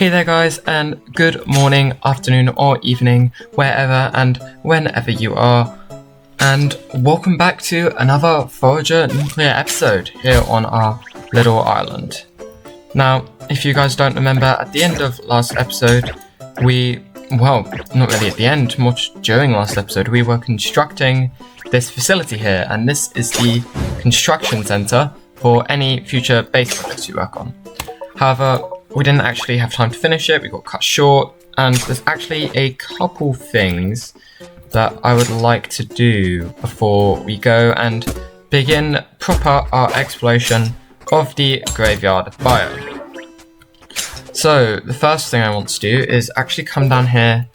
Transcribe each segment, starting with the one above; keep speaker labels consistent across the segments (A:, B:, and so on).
A: Hey there guys, and good morning, afternoon or evening, wherever and whenever you are, and welcome back to another Forager Nuclear episode here on our little island. Now, if you guys don't remember, at the end of last episode, well, not really at the end, much during last episode, we were constructing this facility here, and this is the construction center for any future base projects you work on. However, we didn't actually have time to finish it, we got cut short, and there's actually a couple things that I would like to do before we go and begin proper our exploration of the graveyard biome. So, the first thing I want to do is actually come down here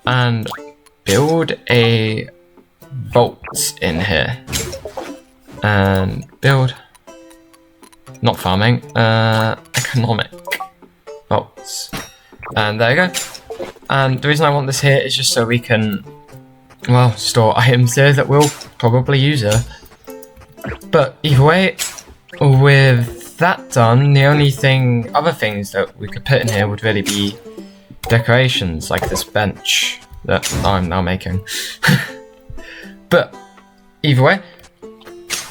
A: and build a vault in here. And build, not farming, economic vaults. And there you go. And the reason I want this here is just so we can, well, store items here that we'll probably use here. But either way, with that done, the only other things that we could put in here would really be decorations, like this bench that I'm now making. But either way,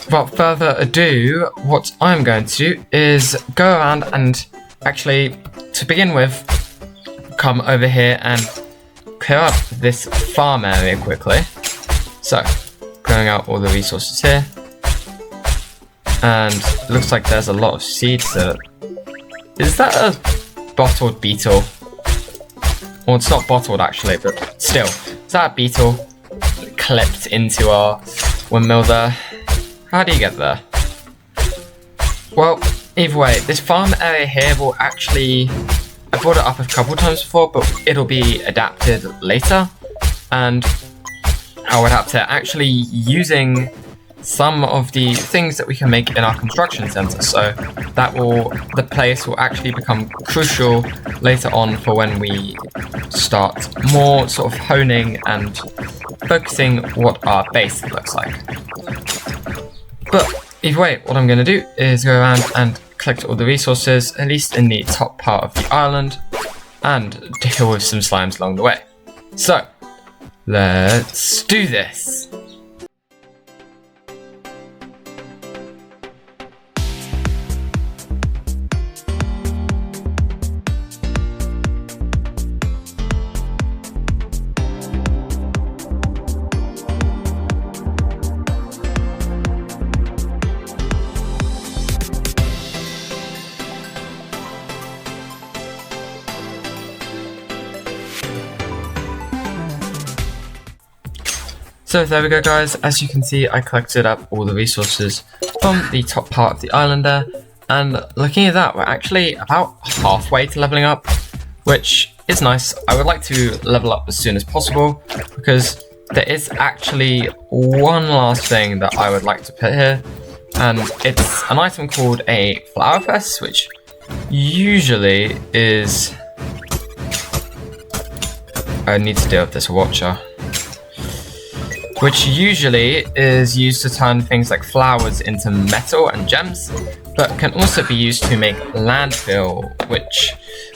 A: without further ado, what I'm going to do is go around and actually, to begin with, come over here and clear up this farm area quickly. So, clearing out all the resources here. And it looks like there's a lot of seeds there. Is that a bottled beetle? Well, it's not bottled actually, but still. Is that a beetle clipped into our windmill there? How do you get there? Well, either way, this farm area here will actually, I brought it up a couple times before, but it'll be adapted later. And I'll adapt it actually using some of the things that we can make in our construction center. So the place will actually become crucial later on for when we start more sort of honing and focusing what our base looks like. But either way, what I'm going to do is go around and collect all the resources, at least in the top part of the island, and deal with some slimes along the way. So, let's do this! So there we go guys, as you can see I collected up all the resources from the top part of the island there, and looking at that we're actually about halfway to leveling up, which is nice. I would like to level up as soon as possible because there is actually one last thing that I would like to put here, and it's an item called a flower press, which usually is... I need to deal with this watcher. Which usually is used to turn things like flowers into metal and gems, but can also be used to make landfill, which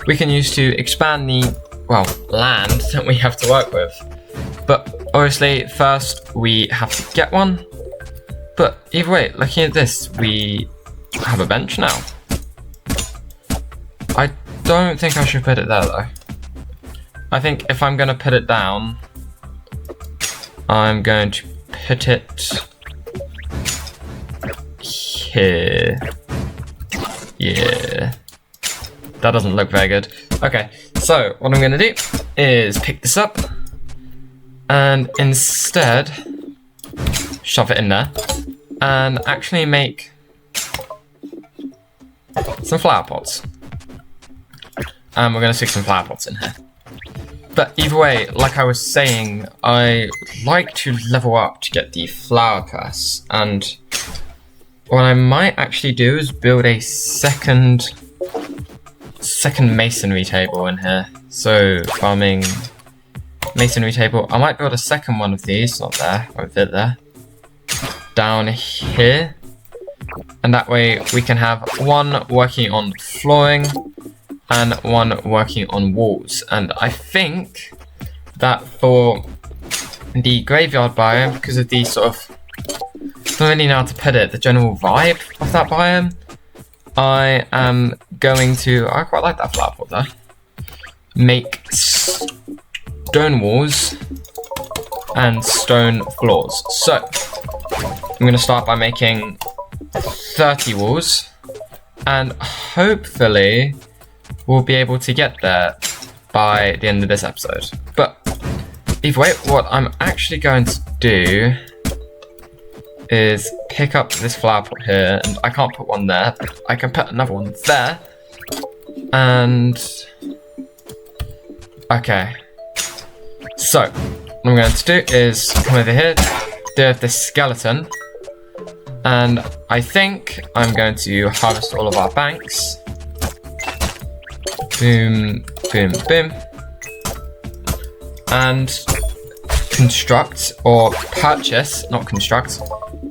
A: we can use to expand the, well, land that we have to work with. But obviously, first we have to get one. But either way, looking at this, we have a bench now. I don't think I should put it there though. I think if I'm going to put it down, I'm going to put it here. Yeah. That doesn't look very good. Okay, so what I'm going to do is pick this up and instead shove it in there and actually make some flower pots. And we're going to stick some flower pots in here. But either way, like I was saying, I would like to level up to get the flower press, and what I might actually do is build a second masonry table in here. So farming masonry table. I might build a second one of these, not there, or a bit there, down here, and that way we can have one working on flooring and one working on walls. And I think that for the graveyard biome, because of the sort of, I don't really know how to put it, the general vibe of that biome, I am going to, I quite like that flower pot there, make stone walls and stone floors. So I'm going to start by making 30 walls, and hopefully we'll be able to get there by the end of this episode. But either way, what I'm actually going to do is pick up this flower pot here, and I can't put one there, but I can put another one there. And okay, so what I'm going to do is come over here, do this skeleton, and I think I'm going to harvest all of our banks. Boom, boom, boom, and construct, or purchase, not construct,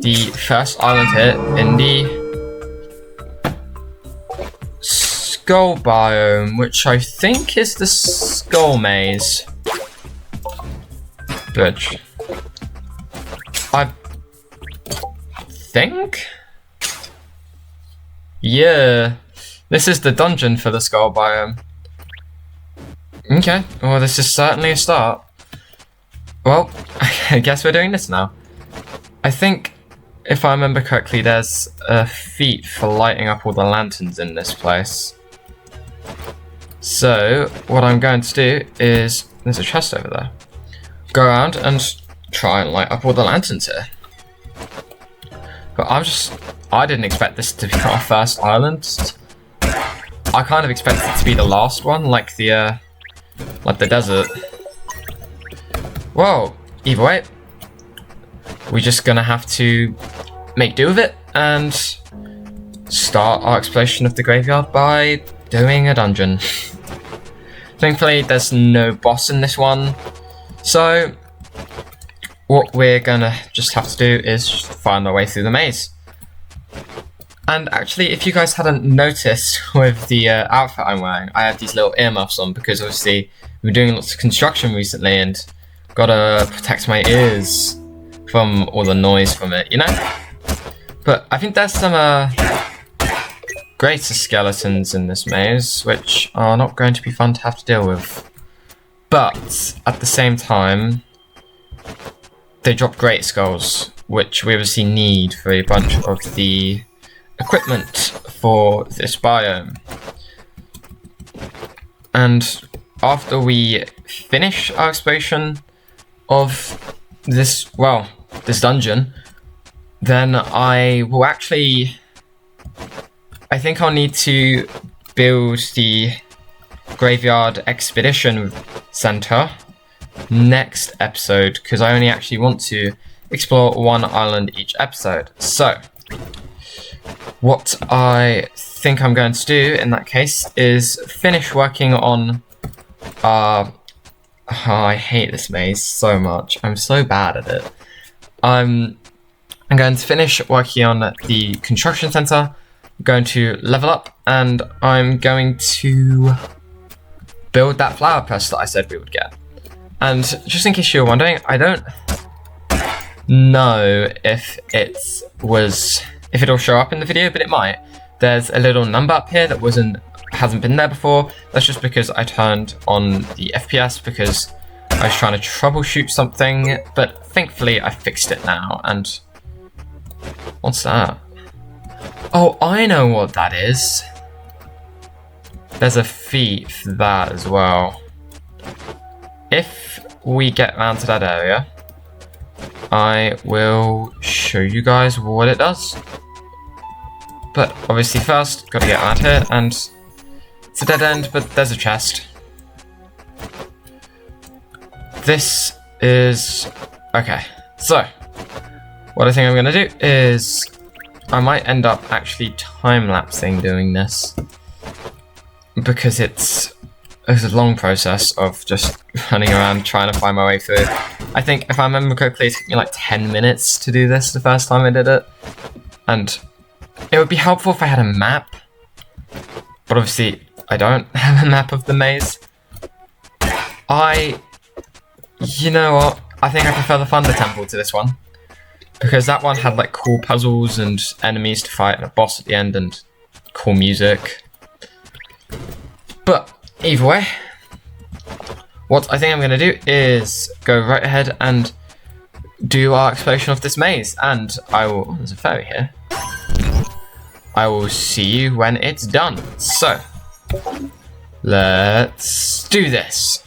A: the first island here in the skull biome, which I think is the skull maze. Good. I think? Yeah. This is the dungeon for the skull biome. Okay, well this is certainly a start. Well, I guess we're doing this now. I think, if I remember correctly, there's a feat for lighting up all the lanterns in this place. So, what I'm going to do is, there's a chest over there. Go around and try and light up all the lanterns here. But I didn't expect this to be our first island. I kind of expected it to be the last one, like the desert. Whoa, either way, we're just gonna have to make do with it and start our exploration of the graveyard by doing a dungeon. Thankfully, there's no boss in this one, so what we're gonna just have to do is find our way through the maze. And actually, if you guys hadn't noticed with the outfit I'm wearing, I have these little earmuffs on because obviously we've been doing lots of construction recently and gotta protect my ears from all the noise from it, you know? But I think there's some greater skeletons in this maze, which are not going to be fun to have to deal with. But at the same time, they drop great skulls, which we obviously need for a bunch of the equipment for this biome. And after we finish our exploration of this, well, this dungeon, then I will actually, I think I'll need to build the Graveyard Expedition Center next episode, because I only actually want to explore one island each episode. So what I think I'm going to do in that case is finish working on oh, I hate this maze so much. I'm so bad at it. I'm going to finish working on the construction center, I'm going to level up, and I'm going to build that flower press that I said we would get. And just in case you're wondering, I don't know if it'll show up in the video, but it might. There's a little number up here that hasn't been there before. That's just because I turned on the FPS because I was trying to troubleshoot something, but thankfully I fixed it now. And what's that? Oh, I know what that is. There's a feat for that as well. If we get around to that area, I will show you guys what it does. But obviously first, gotta get around here, and it's a dead end, but there's a chest. This is... okay, so what I think I'm gonna do is I might end up actually time-lapsing doing this, because it's a long process of just running around trying to find my way through. I think, if I remember correctly, it took me like 10 minutes to do this the first time I did it. And it would be helpful if I had a map. But obviously, I don't have a map of the maze. You know what? I think I prefer the Thunder Temple to this one. Because that one had like cool puzzles and enemies to fight and a boss at the end and cool music. But either way, what I think I'm going to do is go right ahead and do our exploration of this maze. And I will... Oh, there's a fairy here. I will see you when it's done. So, let's do this.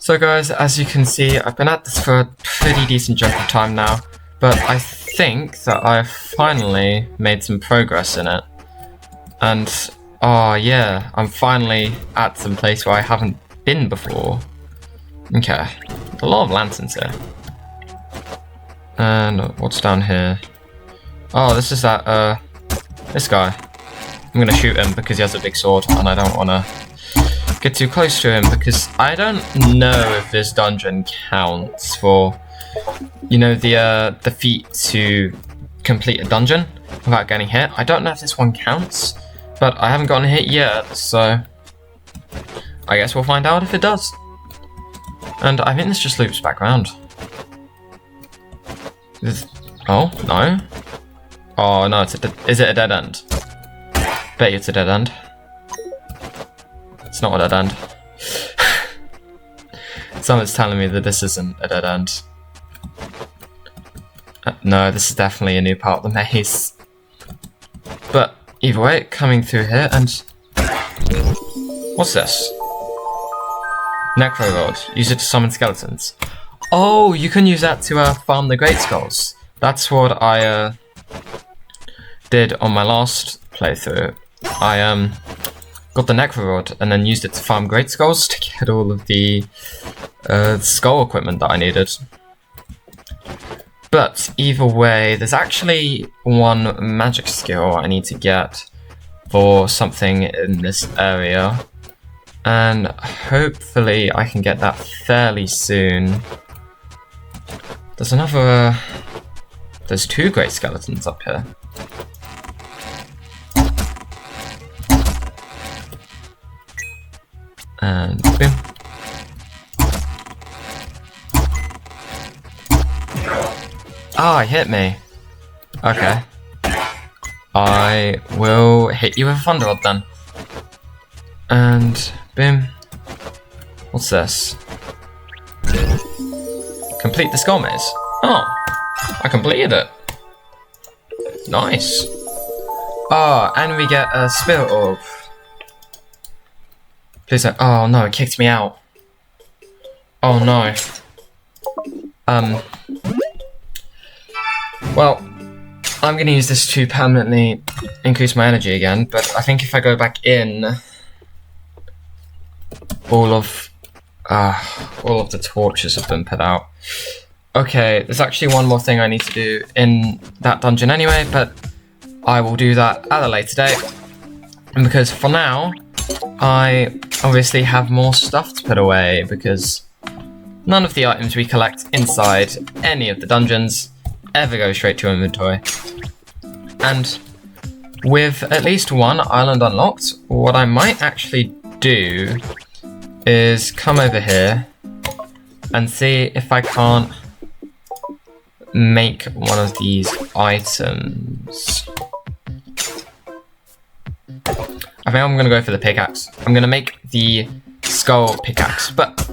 A: So guys, as you can see, I've been at this for a pretty decent chunk of time now, but I think that I've finally made some progress in it. And, oh yeah, I'm finally at some place where I haven't been before. Okay, a lot of lanterns here. And what's down here? Oh, this is that, this guy. I'm gonna shoot him because he has a big sword, and I don't wanna get too close to him because I don't know if this dungeon counts for, you know, the feat to complete a dungeon without getting hit. I don't know if this one counts, but I haven't gotten hit yet, so I guess we'll find out if it does. And I think this just loops back around. Oh, no. Oh, no, is it a dead end? Bet you it's a dead end. It's not a dead end. Someone's telling me that this isn't a dead end. No, this is definitely a new part of the maze. But either way, coming through here and... What's this? Necro Rod. Use it to summon skeletons. Oh, you can use that to farm the Great Skulls. That's what I did on my last playthrough. I got the Necro Rod and then used it to farm Great Skulls to get all of the skull equipment that I needed. But either way, there's actually one magic skill I need to get for something in this area. And hopefully I can get that fairly soon. There's another... there's two Great Skeletons up here. And boom. Ah, it hit me. Okay. I will hit you with a Thunder Rod then. And boom. What's this? Complete the skull maze. Oh, I completed it. Nice. Oh, and we get a spirit orb. Please don't. Oh no, it kicked me out. Oh no. Well, I'm gonna use this to permanently increase my energy again, but I think if I go back in, all of the torches have been put out. Okay, there's actually one more thing I need to do in that dungeon anyway, but I will do that at a later date. And because for now, I obviously have more stuff to put away because none of the items we collect inside any of the dungeons ever go straight to inventory. And with at least one island unlocked, what I might actually do is come over here and see if I can't make one of these items. I think I'm going to go for the pickaxe. I'm going to make the skull pickaxe, but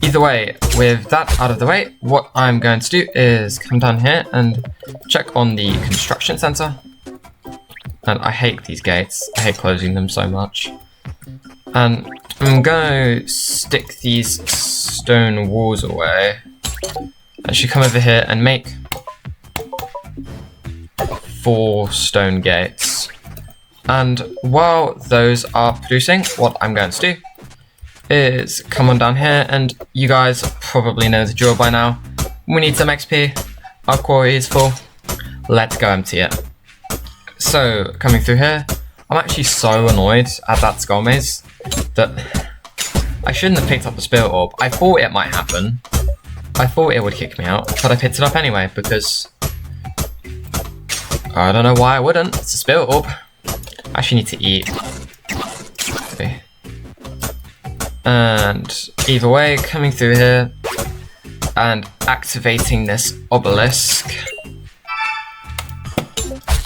A: either way, with that out of the way, what I'm going to do is come down here and check on the construction center. And I hate these gates. I hate closing them so much. And I'm gonna stick these stone walls away. I should come over here and make 4 stone gates. And while those are producing, what I'm going to do is come on down here, and you guys probably know the drill by now. We need some XP. Our quarry is full. Let's go empty it. So, coming through here, I'm actually so annoyed at that skull maze that I shouldn't have picked up the spirit orb. I thought it might happen. I thought it would kick me out, but I picked it up anyway because I don't know why I wouldn't. It's a spirit orb. I actually need to eat. Okay. And either way, coming through here and activating this obelisk.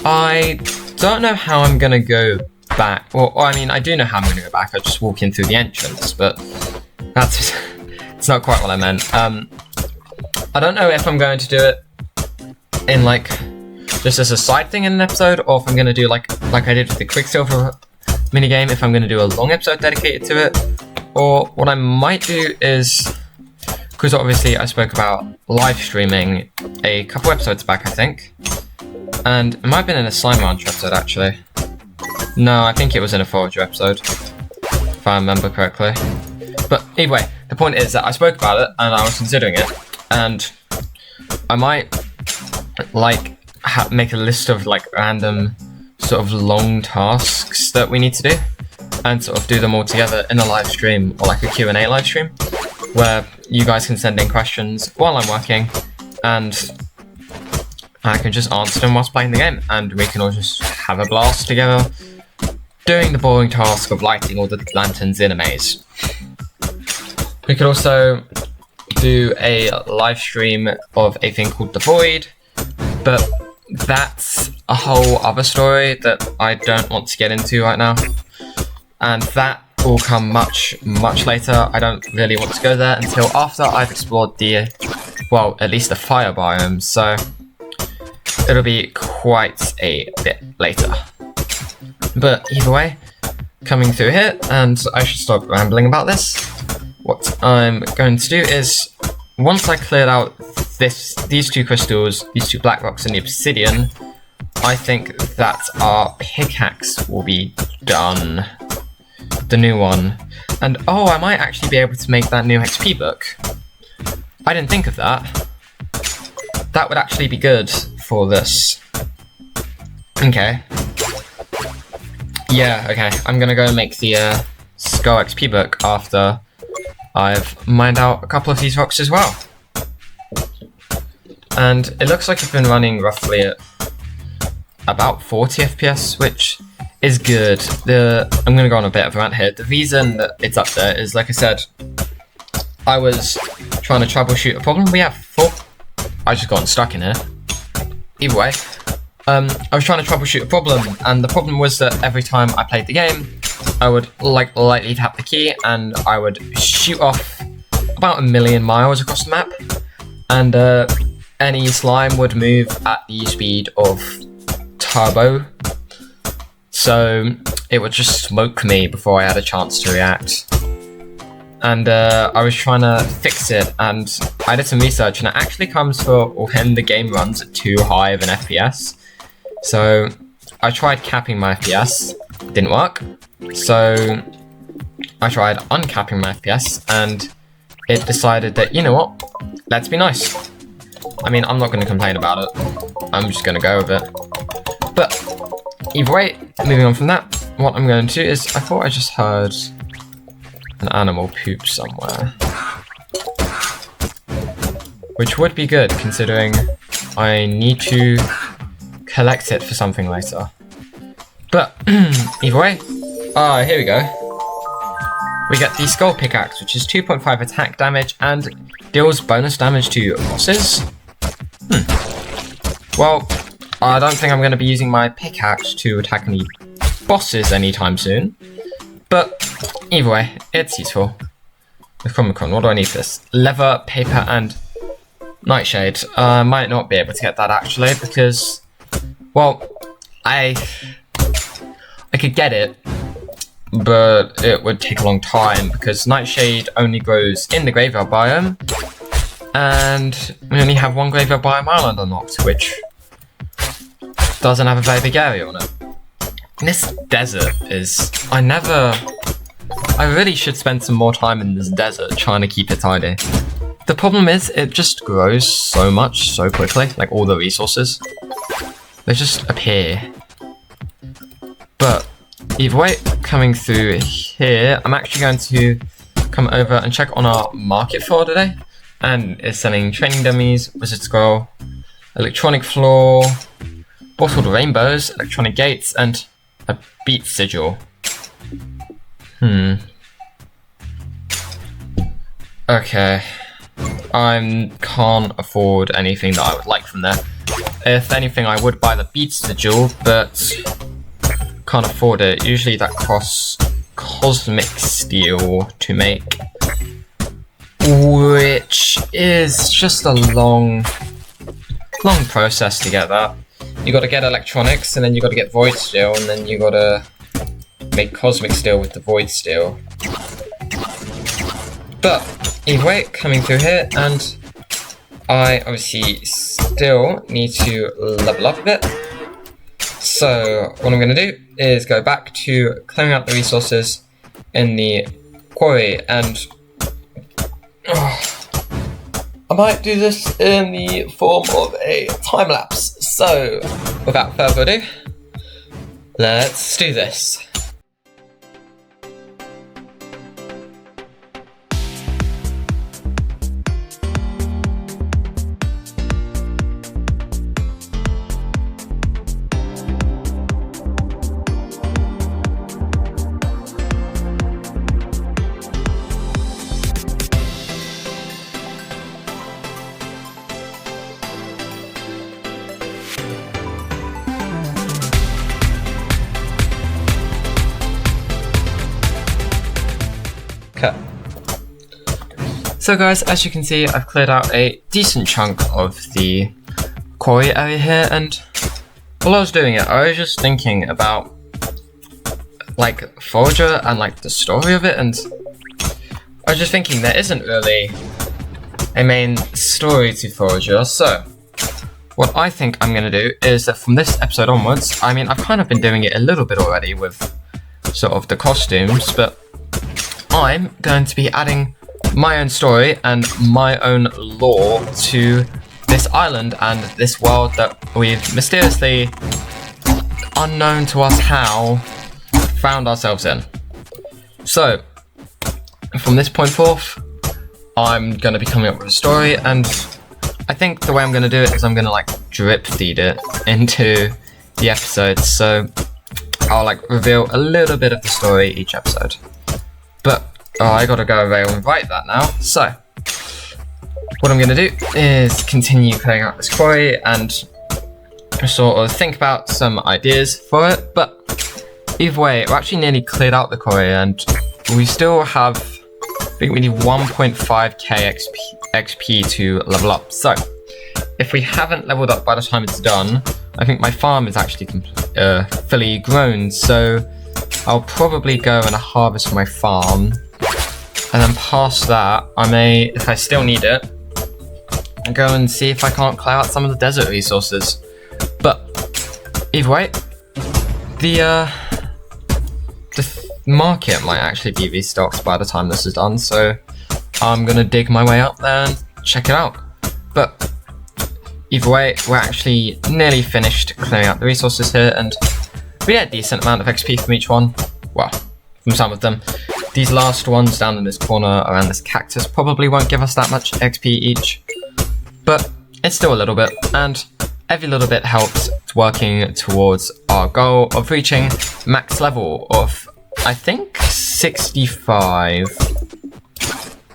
A: I don't know how I'm gonna go back. Well, I mean, I do know how I'm gonna go back. I just walk in through the entrance, but that's it's not quite what I meant. I don't know if I'm going to do it in like just as a side thing in an episode, or if I'm gonna do like I did with the Quicksilver minigame, if I'm gonna do a long episode dedicated to it, or what I might do is, because obviously I spoke about live streaming a couple episodes back, I think, and it might have been in a Slime Rancher episode actually. No, I think it was in a Forager episode, if I remember correctly. But either way, the point is that I spoke about it and I was considering it, and I might like make a list of like random sort of long tasks that we need to do and sort of do them all together in a live stream, or like a Q&A live stream where you guys can send in questions while I'm working and I can just answer them whilst playing the game, and we can all just have a blast together doing the boring task of lighting all the lanterns in a maze. We could also do a live stream of a thing called the Void, but that's a whole other story that I don't want to get into right now, and that will come much later. I don't really want to go there until after I've explored the, well, at least the fire biome, so it'll be quite a bit later. But either way, coming through here, and I should stop rambling about this. What I'm going to do is, once I cleared out these 2 crystals, these 2 black rocks and the obsidian, I think that our pickaxe will be done. The new one. And oh, I might actually be able to make that new XP book. I didn't think of that. That would actually be good for this. Okay. Yeah, okay. I'm gonna go make the Skull XP book after I've mined out a couple of these rocks as well. And it looks like I've been running roughly at about 40 FPS, which is good. I'm gonna go on a bit of a rant here. The reason that it's up there is, like I said, I was trying to troubleshoot a problem. We have 4. I just got stuck in here. Either way, I was trying to troubleshoot a problem, and the problem was that every time I played the game, I would like lightly tap the key and I would shoot off about 1,000,000 miles across the map, and any slime would move at the speed of turbo, so it would just smoke me before I had a chance to react. And I was trying to fix it, and I did some research, and it actually comes for when the game runs at too high of an FPS. So I tried capping my FPS, didn't work. So I tried uncapping my FPS, and it decided that, you know what, let's be nice. I mean, I'm not going to complain about it. I'm just going to go with it. But either way, moving on from that, what I'm going to do is, I thought I just heard an animal poop somewhere, which would be good considering I need to collect it for something later. But either way, here we go. We get the Skull Pickaxe, which is 2.5 attack damage and deals bonus damage to bosses. Well, I don't think I'm going to be using my pickaxe to attack any bosses anytime soon, but either way, it's useful. The Comic-Con, what do I need for this? Leather, paper, and nightshade. I might not be able to get that actually, because, well, I could get it, but it would take a long time because Nightshade only grows in the graveyard biome, and we only have one graveyard biome island unlocked, which doesn't have a very big area on it. This desert is... I really should spend some more time in this desert trying to keep it tidy. The problem is, it just grows so much, so quickly, like all the resources. They just appear. But either way, coming through here, I'm actually going to come over and check on our market for today. And it's selling training dummies, wizard scroll, electronic floor, bottled rainbows, electronic gates, and a beat sigil. Okay. I can't afford anything that I would like from there. If anything, I would buy the beat sigil, but can't afford it. Usually that costs cosmic steel to make, which is just a long process to get that. You gotta get electronics, and then you gotta get void steel, and then you gotta make cosmic steel with the void steel. But either way, coming through here, and I obviously still need to level up a bit. So what I'm going to do is go back to clearing out the resources in the quarry, and I might do this in the form of a time lapse. So without further ado, let's do this. Okay. So guys, as you can see, I've cleared out a decent chunk of the quarry area here, and while I was doing it, I was just thinking about like Forager and like the story of it, and I was just thinking there isn't really a main story to Forager. So what I think I'm gonna do is that from this episode onwards, I mean, I've kind of been doing it a little bit already with sort of the costumes, but I'm going to be adding my own story and my own lore to this island and this world that we've mysteriously, unknown to us how, found ourselves in. So, from this point forth, I'm going to be coming up with a story, and I think the way I'm going to do it is I'm going to like drip feed it into the episodes, so I'll like reveal a little bit of the story each episode. But I gotta go away and write that now. So what I'm gonna do is continue clearing out this quarry and sort of think about some ideas for it. But either way, we're actually nearly cleared out the quarry, and we still have, I think we need 1.5k XP to level up. So if we haven't leveled up by the time it's done, I think my farm is actually fully grown. So I'll probably go and harvest my farm, and then past that, I may, if I still need it, go and see if I can't clear out some of the desert resources. But either way, the market might actually be restocked by the time this is done, so I'm gonna dig my way up there and check it out. But either way, we're actually nearly finished clearing out the resources here, and we get a decent amount of XP from each one. Well, from some of them. These last ones down in this corner around this cactus probably won't give us that much XP each, but it's still a little bit, and every little bit helps working towards our goal of reaching max level of, I think, 65.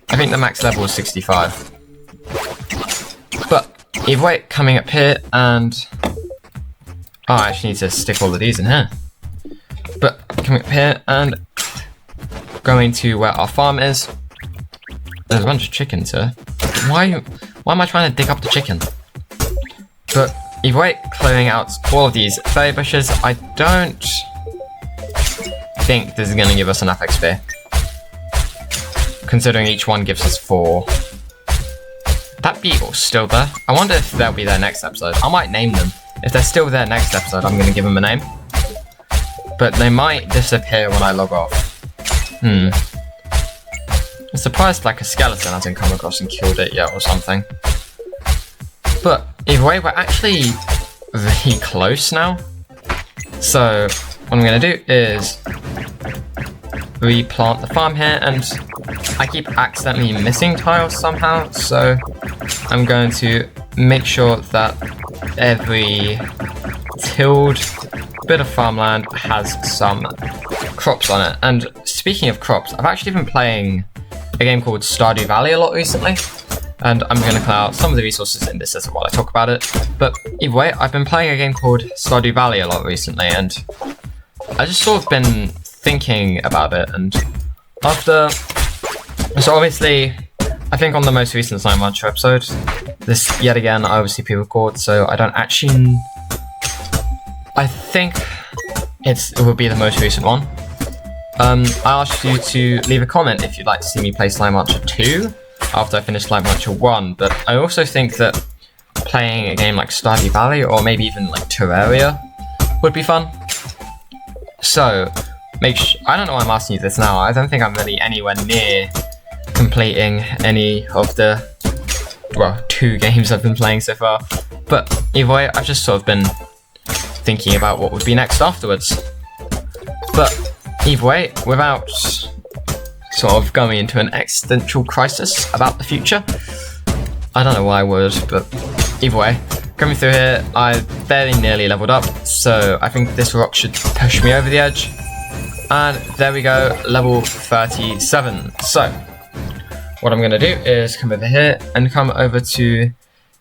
A: I think the max level is 65. But either way, coming up here, and I actually need to stick all of these in here. But coming up here and going to where our farm is. There's a bunch of chickens here. Why am I trying to dig up the chicken? But either way, clearing out all of these berry bushes. I don't think this is going to give us enough XP. Considering each one gives us 4. That beetle's still there. I wonder if they'll be there next episode. I might name them. If they're still there next episode, I'm going to give them a name. But they might disappear when I log off. I'm surprised like a skeleton hasn't come across and killed it yet or something. But either way, we're actually really close now. So what I'm going to do is replant the farm here, and I keep accidentally missing tiles somehow, so I'm going to make sure that every tilled bit of farmland has some crops on it. And speaking of crops, I've actually been playing a game called Stardew Valley a lot recently, and I'm going to clear out some of the resources in this as while I talk about it. But either way, I've been playing a game called Stardew Valley a lot recently, and I just sort of been thinking about it, and so obviously I think on the most recent Slime Rancher episode, this yet again I obviously pre-record, so I don't actually, I think it would be the most recent one. I asked you to leave a comment if you'd like to see me play Slime Rancher 2 after I finish Slime Rancher 1, but I also think that playing a game like Stardew Valley, or maybe even like Terraria, would be fun. So I don't know why I'm asking you this now. I don't think I'm really anywhere near completing any of the, well, 2 games I've been playing so far. But either way, I've just sort of been thinking about what would be next afterwards. But either way, without sort of going into an existential crisis about the future, I don't know why I would, but either way, coming through here, I fairly nearly leveled up, so I think this rock should push me over the edge. And there we go, level 37. So what I'm going to do is come over here and come over to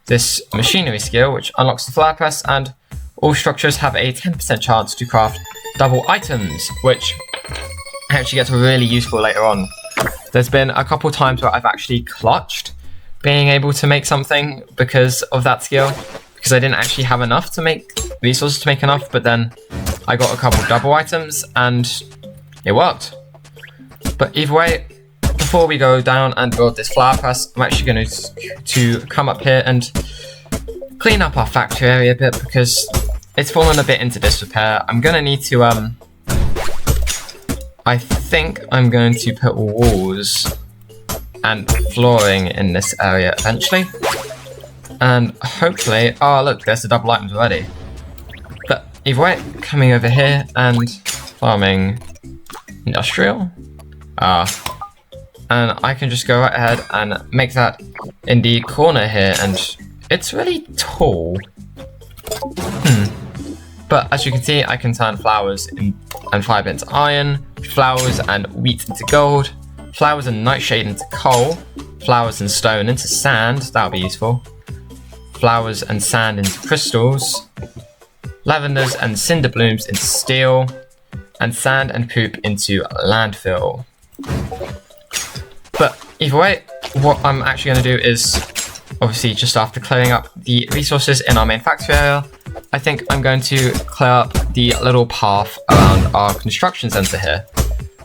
A: this machinery skill, which unlocks the flower press, and all structures have a 10% chance to craft double items, which actually gets really useful later on. There's been a couple times where I've actually clutched being able to make something because of that skill, because I didn't actually have enough to make resources to make enough, but then I got a couple double items and it worked. But either way, before we go down and build this flower press, I'm actually going to come up here and clean up our factory area a bit, because it's fallen a bit into disrepair. I'm going to need to, I think I'm going to put walls and flooring in this area eventually. And hopefully, oh look, there's the double items already. But either way, coming over here and farming industrial. And I can just go right ahead and make that in the corner here, and it's really tall. But as you can see, I can turn flowers and fiber into iron, flowers and wheat into gold, flowers and nightshade into coal, flowers and stone into sand, that'll be useful, flowers and sand into crystals, lavenders and cinder blooms into steel, and sand and poop into landfill. But either way, what I'm actually going to do is, obviously just after clearing up the resources in our main factory area, I think I'm going to clear up the little path around our construction center here.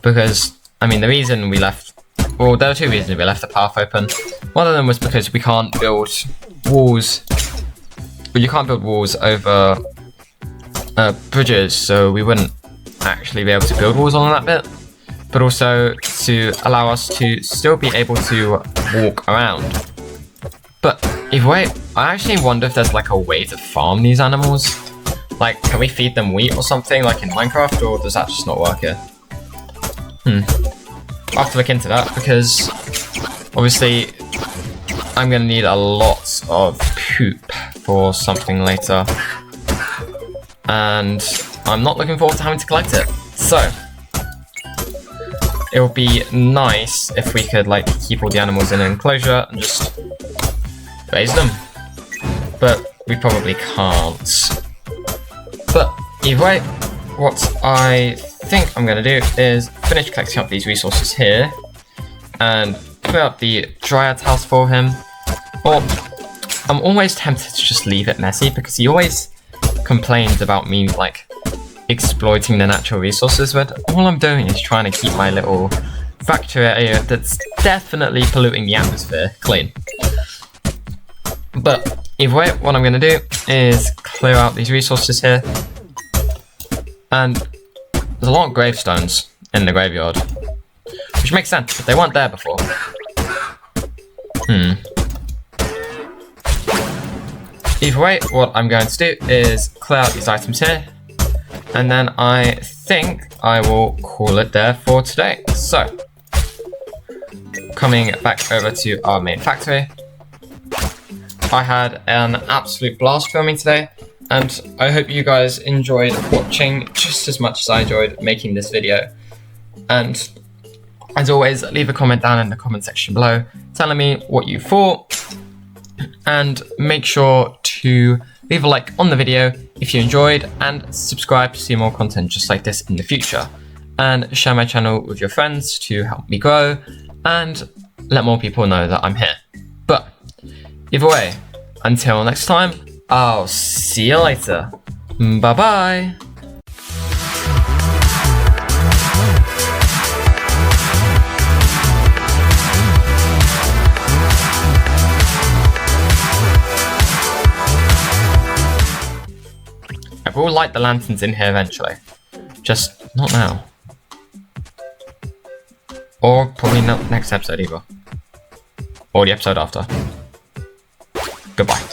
A: Because, I mean, the reason we left, well, there are 2 reasons we left the path open. One of them was because we can't build walls, well, you can't build walls over bridges, so we wouldn't actually be able to build walls on that bit. But also to allow us to still be able to walk around. But either way, I actually wonder if there's like a way to farm these animals. Like, can we feed them wheat or something like in Minecraft, or does that just not work here? I'll have to look into that, because obviously I'm gonna need a lot of poop for something later. And I'm not looking forward to having to collect it. So it would be nice if we could like keep all the animals in an enclosure and just raise them. But we probably can't. But either way, what I think I'm going to do is finish collecting up these resources here and put up the Dryad's house for him. Or I'm always tempted to just leave it messy, because he always complains about me like exploiting the natural resources, but all I'm doing is trying to keep my little factory area that's definitely polluting the atmosphere clean. But either way, what I'm going to do is clear out these resources here. And there's a lot of gravestones in the graveyard, which makes sense, but they weren't there before. Either way, what I'm going to do is clear out these items here, and then I think I will call it there for today. So, coming back over to our main factory, I had an absolute blast filming today, and I hope you guys enjoyed watching just as much as I enjoyed making this video. And as always, leave a comment down in the comment section below telling me what you thought, and make sure to leave a like on the video if you enjoyed, and subscribe to see more content just like this in the future, and share my channel with your friends to help me grow and let more people know that I'm here. But either way, until next time, I'll see you later. Bye bye. I will light the lanterns in here eventually, just not now. Or probably not next episode either. Or the episode after. Goodbye.